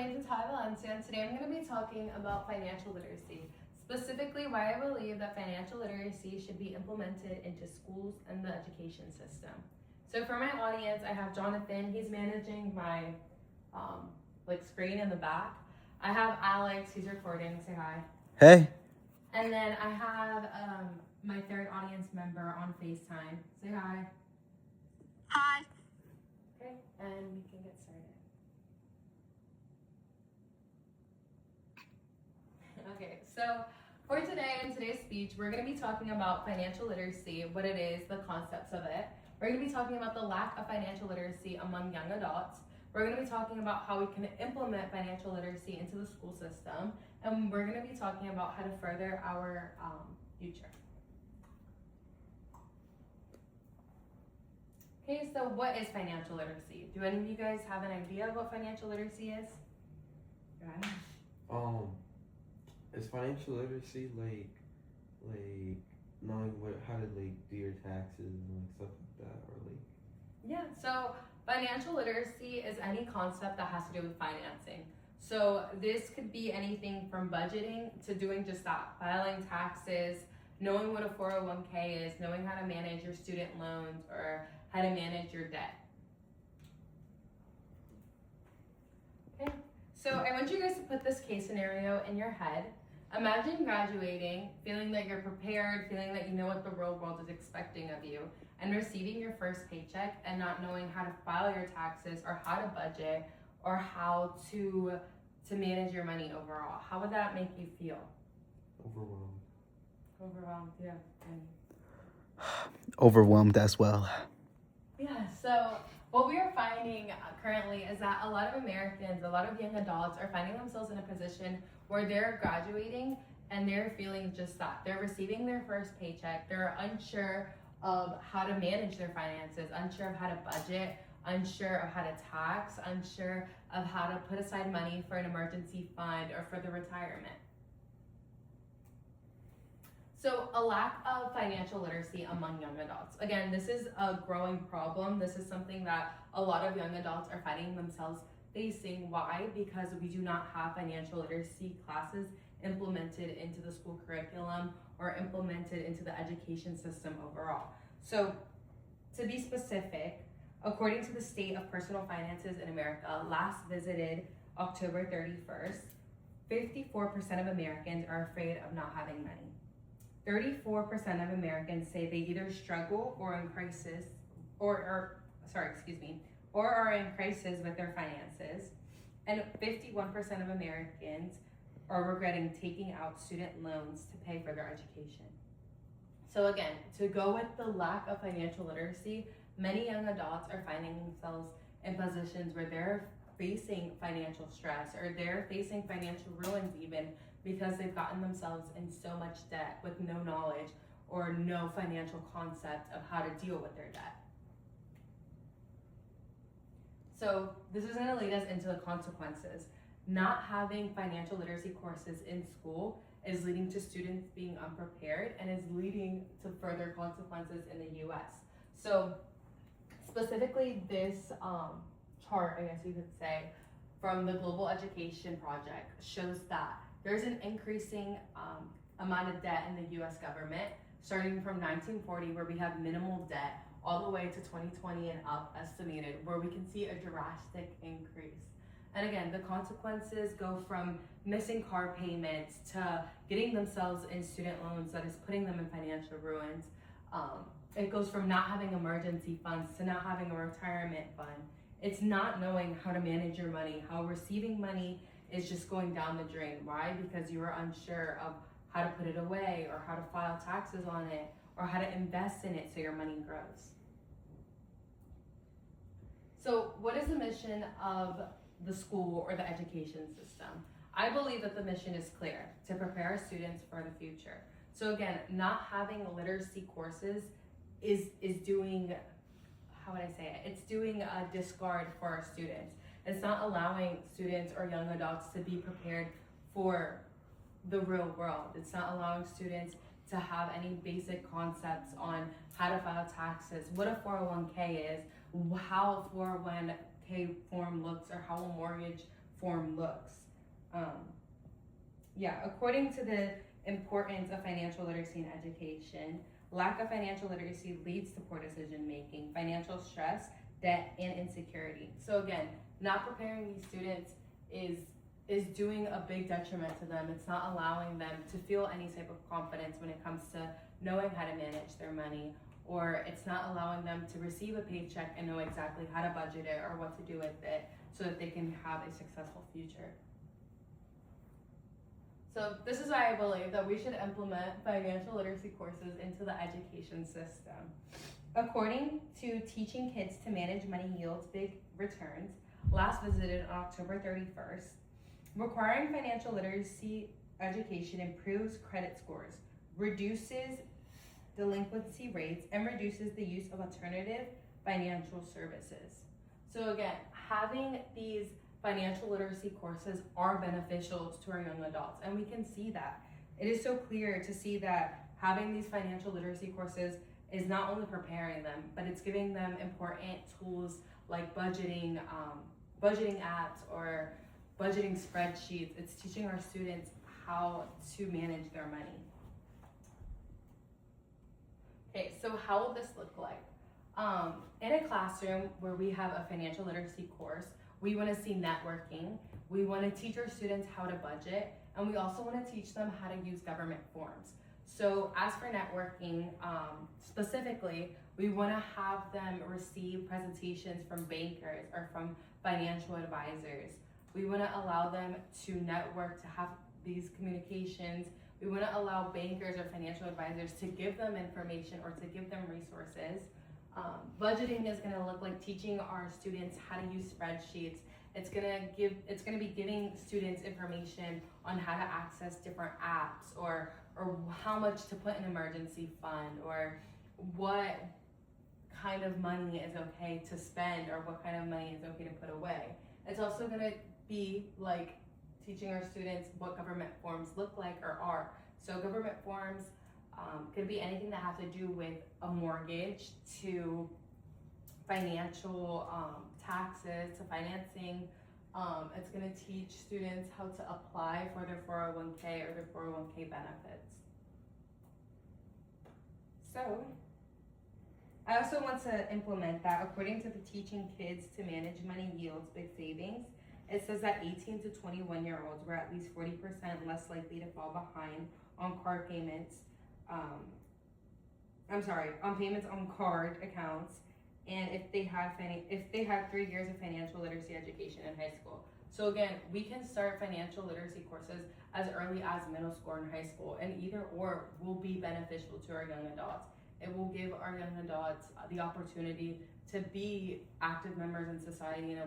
name is Ty Valencia, and today I'm going to be talking about financial literacy, specifically why I believe that financial literacy should be implemented into schools and the education system. So for my audience, I have Jonathan. He's managing my screen in the back. I have Alex. He's recording. Say hi. Hey. And then I have my third audience member on FaceTime. Say hi. Hi. Okay, and we can get started. Okay, so for today, in today's speech, we're going to be talking about financial literacy, what it is, the concepts of it. We're going to be talking about the lack of financial literacy among young adults. We're going to be talking about how we can implement financial literacy into the school system. And we're going to be talking about how to further our future. Okay, so what is financial literacy? Do any of you guys have an idea of what financial literacy is? Go ahead. Is financial literacy like knowing how to do your taxes and stuff like that, or Yeah, so financial literacy is any concept that has to do with financing. So this could be anything from budgeting to doing just that, filing taxes, knowing what a 401k is, knowing how to manage your student loans, or how to manage your debt. Okay, so I want you guys to put this case scenario in your head. Imagine graduating, feeling that you're prepared, feeling that you know what the real world is expecting of you, and receiving your first paycheck and not knowing how to file your taxes or how to budget or how to manage your money overall. How would that make you feel? overwhelmed. Overwhelmed, yeah. Overwhelmed as well. Yeah, so what we are finding currently is that a lot of Americans, a lot of young adults are finding themselves in a position where they're graduating and they're feeling just that. They're receiving their first paycheck. They're unsure of how to manage their finances, unsure of how to budget, unsure of how to tax, unsure of how to put aside money for an emergency fund or for the retirement. So a lack of financial literacy among young adults. Again, this is a growing problem. This is something that a lot of young adults are finding themselves facing. Why? Because we do not have financial literacy classes implemented into the school curriculum or implemented into the education system overall. So to be specific, according to the State of Personal Finances in America, last visited October 31st, 54% of Americans are afraid of not having money. 34% of Americans say they either struggle or in crisis, or are in crisis with their finances. And 51% of Americans are regretting taking out student loans to pay for their education. So again, to go with the lack of financial literacy, many young adults are finding themselves in positions where they're facing financial stress or they're facing financial ruins even because they've gotten themselves in so much debt with no knowledge or no financial concept of how to deal with their debt. So this is going to lead us into the consequences. Not having financial literacy courses in school is leading to students being unprepared and is leading to further consequences in the US. So specifically this chart, I guess you could say, from the Global Education Project shows that there's an increasing amount of debt in the US government, starting from 1940 where we have minimal debt all the way to 2020 and up estimated, where we can see a drastic increase. And again, the consequences go from missing car payments to getting themselves in student loans that is putting them in financial ruins. It goes from not having emergency funds to not having a retirement fund. It's not knowing how to manage your money, how receiving money is just going down the drain. Why? Because you are unsure of how to put it away or how to file taxes on it or how to invest in it so your money grows. So what is the mission of the school or the education system? I believe that the mission is clear: to prepare students for the future. So again, not having literacy courses is doing, how would I say it? It's doing a discard for our students. It's not allowing students or young adults to be prepared for the real world. It's not allowing students to have any basic concepts on how to file taxes, what a 401k is, how a 401k form looks, or how a mortgage form looks. According to the importance of financial literacy and education, lack of financial literacy leads to poor decision making, financial stress, debt, and insecurity. So again, not preparing these students is doing a big detriment to them. It's not allowing them to feel any type of confidence when it comes to knowing how to manage their money, or it's not allowing them to receive a paycheck and know exactly how to budget it or what to do with it so that they can have a successful future. So this is why I believe that we should implement financial literacy courses into the education system. According to Teaching Kids to Manage Money Yields Big Returns, last visited on October 31st, requiring financial literacy education improves credit scores, reduces delinquency rates, and reduces the use of alternative financial services. So again, having these financial literacy courses are beneficial to our young adults, and we can see that. It is so clear to see that having these financial literacy courses is not only preparing them, but it's giving them important tools like budgeting apps or budgeting spreadsheets. It's teaching our students how to manage their money. Okay, so how will this look like? In a classroom where we have a financial literacy course, we want to see networking, we want to teach our students how to budget, and we also want to teach them how to use government forms. So as for networking, specifically, we want to have them receive presentations from bankers or from financial advisors. We want to allow them to network, to have these communications. We want to allow bankers or financial advisors to give them information or to give them resources. Budgeting is going to look like teaching our students how to use spreadsheets. It's going to be giving students information on how to access different apps, or how much to put in an emergency fund, or what kind of money is okay to spend, or what kind of money is okay to put away. It's also going to be like teaching our students what government forms look like or are. So government forms could be anything that has to do with a mortgage, to financial taxes, to financing. It's going to teach students how to apply for their 401k or their 401k benefits. So I also want to implement that according to the Teaching Kids to Manage Money Yields Big Savings. It says that 18 to 21-year-olds were at least 40% less likely to fall behind on card payments. On payments on card accounts, and if they had 3 years of financial literacy education in high school. So again, we can start financial literacy courses as early as middle school and high school, and either or will be beneficial to our young adults. It will give our young adults the opportunity to be active members in society and